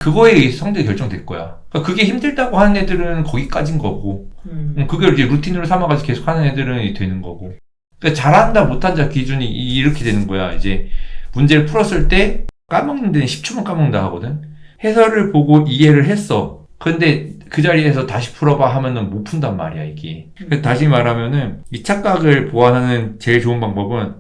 그거에 의해서 성적이 결정될 거야. 그러니까 그게 힘들다고 하는 애들은 거기까진 거고, 그걸 이제 루틴으로 삼아가지고 계속 하는 애들은 되는 거고. 그러니까 잘한다, 못한다 기준이 이렇게 되는 거야. 이제 문제를 풀었을 때 까먹는 데는 10초만 까먹는다 하거든. 해설을 보고 이해를 했어. 근데 그 자리에서 다시 풀어봐 하면은 못 푼단 말이야, 이게. 그래서 다시 말하면은 이 착각을 보완하는 제일 좋은 방법은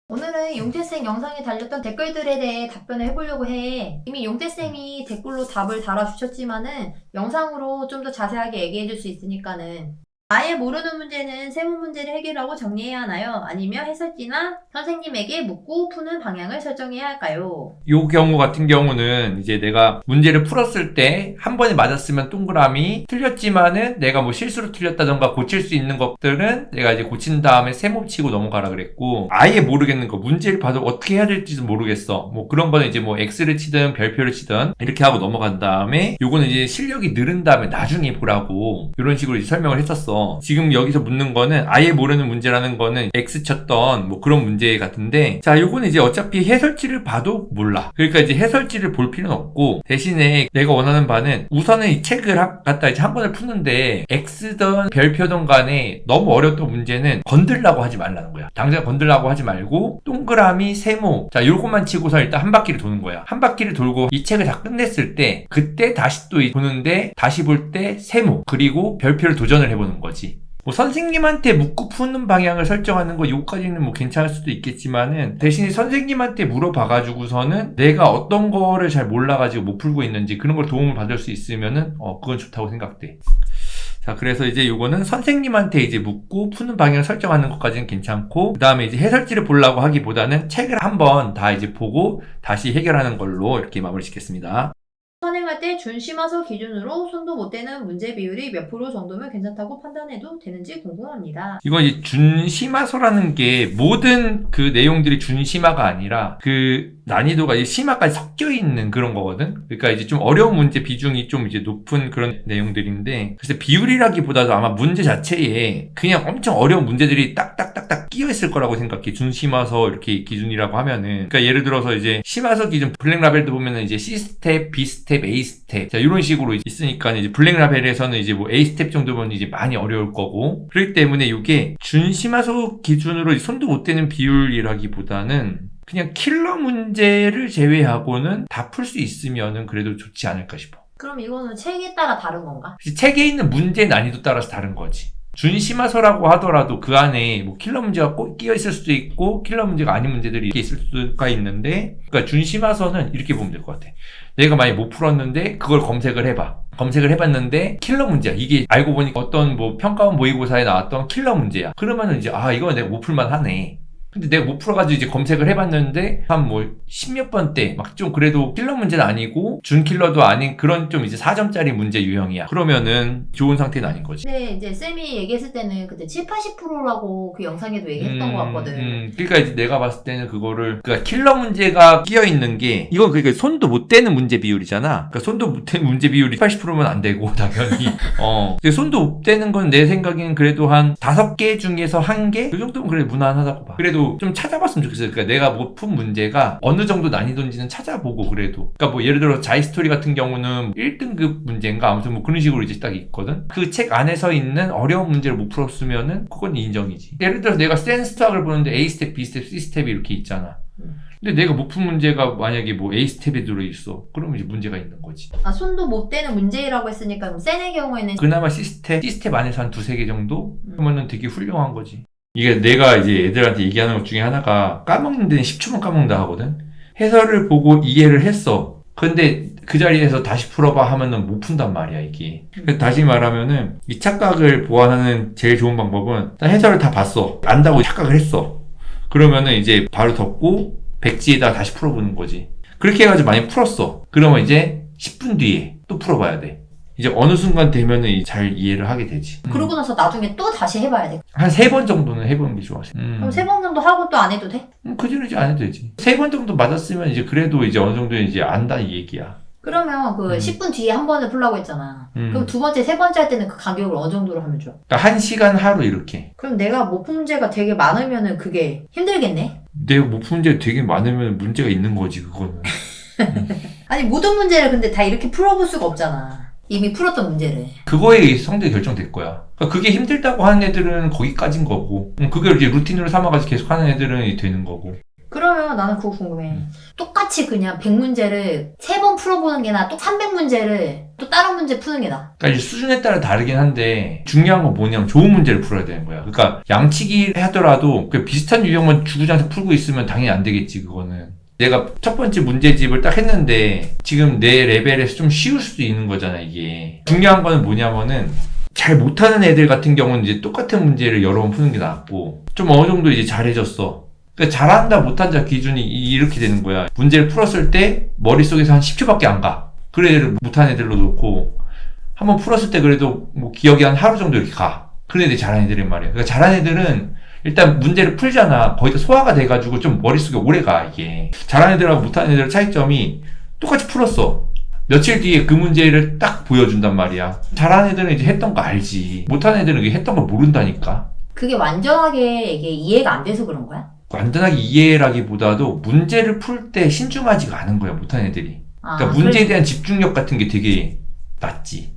오늘은 용태쌤 영상에 달렸던 댓글들에 대해 답변을 해보려고 해. 이미 용태쌤이 댓글로 답을 달아주셨지만은 영상으로 좀 더 자세하게 얘기해줄 수 있으니까는 아예 모르는 문제는 세무 문제를 해결하고 정리해야 하나요? 아니면 해설지나 선생님에게 묻고 푸는 방향을 설정해야 할까요? 요 경우 같은 경우는 이제 내가 문제를 풀었을 때 한 번에 맞았으면 동그라미, 틀렸지만은 내가 뭐 실수로 틀렸다던가 고칠 수 있는 것들은 내가 이제 고친 다음에 세모 치고 넘어가라 그랬고, 아예 모르겠는 거, 문제를 봐도 어떻게 해야 될지도 모르겠어. 뭐 그런 거는 이제 뭐 X를 치든 별표를 치든 이렇게 하고 넘어간 다음에, 요거는 이제 실력이 늘은 다음에 나중에 보라고 이런 식으로 이제 설명을 했었어. 지금 여기서 묻는 거는 아예 모르는 문제라는 거는 X 쳤던 뭐 그런 문제 같은데, 자, 요거는 이제 어차피 해설지를 봐도 몰라. 그러니까 이제 해설지를 볼 필요는 없고, 대신에 내가 원하는 바는 우선은 이 책을 갖다 이제 한 번을 푸는데 X든 별표든 간에 너무 어려웠던 문제는 건들라고 하지 말라는 거야. 당장 건들라고 하지 말고 동그라미, 세모, 자, 요것만 치고서 일단 한 바퀴를 도는 거야. 한 바퀴를 돌고 이 책을 다 끝냈을 때 그때 다시 또 보는데, 다시 볼 때 세모 그리고 별표를 도전을 해보는 거지. 뭐 선생님한테 묻고 푸는 방향을 설정하는 거 요까지는 뭐 괜찮을 수도 있겠지만은, 대신에 선생님한테 물어봐가지고서는 내가 어떤 거를 잘 몰라가지고 못 풀고 있는지 그런 걸 도움을 받을 수 있으면은 그건 좋다고 생각돼. 자, 그래서 이제 요거는 선생님한테 이제 묻고 푸는 방향을 설정하는 것까지는 괜찮고, 그 다음에 이제 해설지를 보려고 하기보다는 책을 한번 다 이제 보고 다시 해결하는 걸로 이렇게 마무리 짓겠습니다. 선행할 때 준심화서 기준으로 손도 못 대는 문제 비율이 몇 프로 정도면 괜찮다고 판단해도 되는지 궁금합니다. 이건 이제 준심화서라는 게 모든 그 내용들이 준심화가 아니라 그 난이도가 이제 심화까지 섞여 있는 그런 거거든. 그러니까 이제 좀 어려운 문제 비중이 좀 이제 높은 그런 내용들인데, 그래서 비율이라기보다도 아마 문제 자체에 그냥 엄청 어려운 문제들이 딱딱딱딱 끼어 있을 거라고 생각해. 준심화서 이렇게 기준이라고 하면은. 그러니까 예를 들어서 이제 심화서 기준 블랙라벨도 보면은 이제 C 스텝, B 스텝, A 스텝, 자, 이런 식으로 있으니까 이제 블랙라벨에서는 이제 뭐 A 스텝 정도면 이제 많이 어려울 거고, 그렇기 때문에 이게 준심화서 기준으로 손도 못 대는 비율이라기보다는 그냥 킬러 문제를 제외하고는 다 풀 수 있으면은 그래도 좋지 않을까 싶어. 그럼 이거는 책에 따라 다른 건가? 책에 있는 문제 난이도 따라서 다른 거지. 준심화서라고 하더라도 그 안에 뭐 킬러 문제가 꼭 끼어 있을 수도 있고 킬러 문제가 아닌 문제들이 이렇게 있을 수가 있는데, 그러니까 준심화서는 이렇게 보면 될 것 같아. 내가 만약 못 풀었는데 그걸 검색을 해봐. 검색을 해봤는데 킬러 문제야. 이게 알고 보니까 어떤 뭐 평가원 모의고사에 나왔던 킬러 문제야. 그러면은 이제 이건 내가 못 풀만 하네. 근데 내가 못 풀어가지고 이제 검색을 해봤는데 한 뭐 10몇 번대 막 좀 그래도 킬러 문제는 아니고 준킬러도 아닌 그런 좀 이제 4점짜리 문제 유형이야. 그러면은 좋은 상태는 아닌 거지. 근데 이제 쌤이 얘기했을 때는 그때 7, 80%라고 그 영상에도 얘기했던 것 같거든. 그러니까 이제 내가 봤을 때는 그거를, 그러니까 킬러 문제가 끼어 있는 게, 이건 그러니까 손도 못 대는 문제 비율이잖아. 그러니까 손도 못 대는 문제 비율이 80%면 안 되고 당연히. 근데 손도 못 대는 건 내 생각에는 그래도 한 5개 중에서 1개? 그 정도면 그래도 무난하다고 봐. 그래도 좀 찾아봤으면 좋겠어요. 그러니까 내가 못 푼 문제가 어느 정도 난이도인지는 찾아보고 그래도. 그러니까 뭐 예를 들어 자이스토리 같은 경우는 1등급 문제인가 아무튼 뭐 그런 식으로 이제 딱 있거든. 그 책 안에서 있는 어려운 문제를 못 풀었으면은 그건 인정이지. 예를 들어 내가 센스탁을 보는데 A 스텝, B 스텝, C 스텝이 이렇게 있잖아. 근데 내가 못 푼 문제가 만약에 뭐 A 스텝에 들어있어. 그러면 이제 문제가 있는 거지. 손도 못 대는 문제라고 했으니까 그럼 쌤의 경우에는 그나마 C 스텝 안에서 한 2-3개 정도? 그러면은 되게 훌륭한 거지. 이게 내가 이제 애들한테 얘기하는 것 중에 하나가, 까먹는 데는 10초만 까먹는다 하거든? 해설을 보고 이해를 했어. 근데 그 자리에서 다시 풀어봐 하면은 못 푼단 말이야, 이게. 그래서 다시 말하면은 이 착각을 보완하는 제일 좋은 방법은, 일단 해설을 다 봤어. 안다고 착각을 했어. 그러면은 이제 바로 덮고 백지에다 다시 풀어보는 거지. 그렇게 해가지고 많이 풀었어. 그러면 이제 10분 뒤에 또 풀어봐야 돼. 이제 어느 순간 되면은 잘 이해를 하게 되지. 그러고 나서 나중에 또 다시 해봐야 돼. 한 3번 정도는 해보는 게 좋아. 그럼 3번 정도 하고 또 안 해도 돼? 그 뒤로 이제 안 해도 되지. 3번 정도 맞았으면 이제 그래도 이제 어느 정도 이제 안다 이 얘기야. 그러면 그 10분 뒤에 한 번을 풀라고 했잖아. 그럼 두 번째, 세 번째 할 때는 그 간격을 어느 정도로 하면 좋아? 그러니까 1시간 하루 이렇게. 그럼 내가 못 푼 문제가 되게 많으면은 그게 힘들겠네? 내가 못 푼 문제 되게 많으면 문제가 있는 거지, 그거는. 아니 모든 문제를 근데 다 이렇게 풀어볼 수가 없잖아. 이미 풀었던 문제를. 그거에 의해서 성적이 결정될 거야. 그러니까 그게 힘들다고 하는 애들은 거기까진 거고, 그걸 이제 루틴으로 삼아가지고 계속 하는 애들은 이제 되는 거고. 그러면 나는 그거 궁금해. 똑같이 그냥 100문제를 3번 풀어보는 게 나아? 또 300문제를 또 다른 문제 푸는 게 나아? 그러니까 이제 수준에 따라 다르긴 한데 중요한 건 뭐냐면 좋은 문제를 풀어야 되는 거야. 그러니까 양치기 하더라도 그 비슷한 유형만 주구장창 풀고 있으면 당연히 안 되겠지. 그거는 내가 첫 번째 문제집을 딱 했는데 지금 내 레벨에서 좀 쉬울 수도 있는 거잖아. 이게 중요한 거는 뭐냐면은 잘 못하는 애들 같은 경우는 이제 똑같은 문제를 여러 번 푸는 게 낫고, 좀 어느 정도 이제 잘해졌어. 그러니까 잘한다 못한다 기준이 이렇게 되는 거야. 문제를 풀었을 때 머릿속에서 한 10초밖에 안 가. 그래 애들 못한 애들로 놓고 한번 풀었을 때 그래도 뭐 기억이 한 하루 정도 이렇게 가. 그래 애들이 잘하는 애들인 말이야. 그러니까 잘하는 애들은 일단 문제를 풀잖아. 거의 다 소화가 돼가지고 좀 머릿속에 오래 가 이게. 잘하는 애들하고 못하는 애들 차이점이 똑같이 풀었어. 며칠 뒤에 그 문제를 딱 보여준단 말이야. 잘하는 애들은 이제 했던 거 알지. 못하는 애들은 이게 했던 걸 모른다니까. 그게 완전하게 이게 이해가 안 돼서 그런 거야? 완전하게 이해라기보다도 문제를 풀 때 신중하지가 않은 거야, 못하는 애들이. 그러니까 문제에 대한 집중력 같은 게 되게 낮지.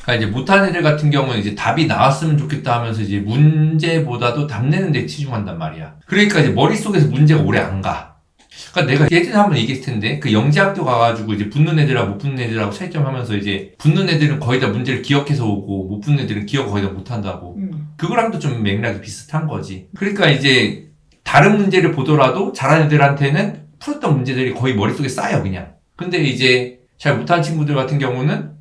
그러니까 이제 못하는 애들 같은 경우는 이제 답이 나왔으면 좋겠다 하면서 이제 문제보다도 답 내는 데 치중한단 말이야. 그러니까 이제 머릿속에서 문제가 오래 안 가. 그러니까 내가 예전에 한번 얘기했을 텐데, 그 영재학교 가가지고 이제 붙는 애들하고 못 붙는 애들하고 차이점 하면서 이제 붙는 애들은 거의 다 문제를 기억해서 오고 못 붙는 애들은 기억 거의 다 못한다고. 그거랑도 좀 맥락이 비슷한 거지. 그러니까 이제 다른 문제를 보더라도 잘하는 애들한테는 풀었던 문제들이 거의 머릿속에 쌓여 그냥. 근데 이제 잘 못하는 친구들 같은 경우는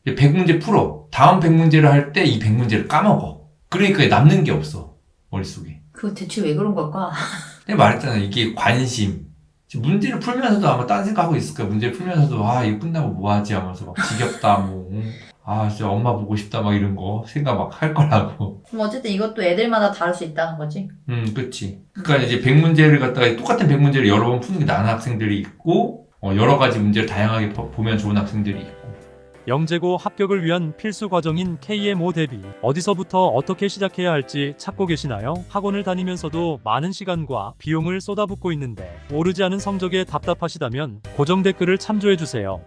100문제 풀어. 다음 100문제를 할 때 이 100문제를 까먹어. 그러니까 남는 게 없어 머릿속에. 그거 대체 왜 그런 걸까? 내가 말했잖아. 이게 관심. 문제를 풀면서도 아마 딴 생각하고 있을 거야. 문제를 풀면서도 아 이거 끝나고 뭐 하지 하면서 막 지겹다 뭐. 아 진짜 엄마 보고 싶다 막 이런 거 생각 막 할 거라고. 그럼 어쨌든 이것도 애들마다 다를 수 있다는 거지? 그치. 그러니까 이제 100문제를 갖다가 똑같은 100문제를 여러 번 푸는 게 나은 학생들이 있고, 여러 가지 문제를 다양하게 보면 좋은 학생들이 있고. 영재고 합격을 위한 필수 과정인 KMO 대비. 어디서부터 어떻게 시작해야 할지 찾고 계시나요? 학원을 다니면서도 많은 시간과 비용을 쏟아붓고 있는데 오르지 않은 성적에 답답하시다면 고정 댓글을 참조해주세요.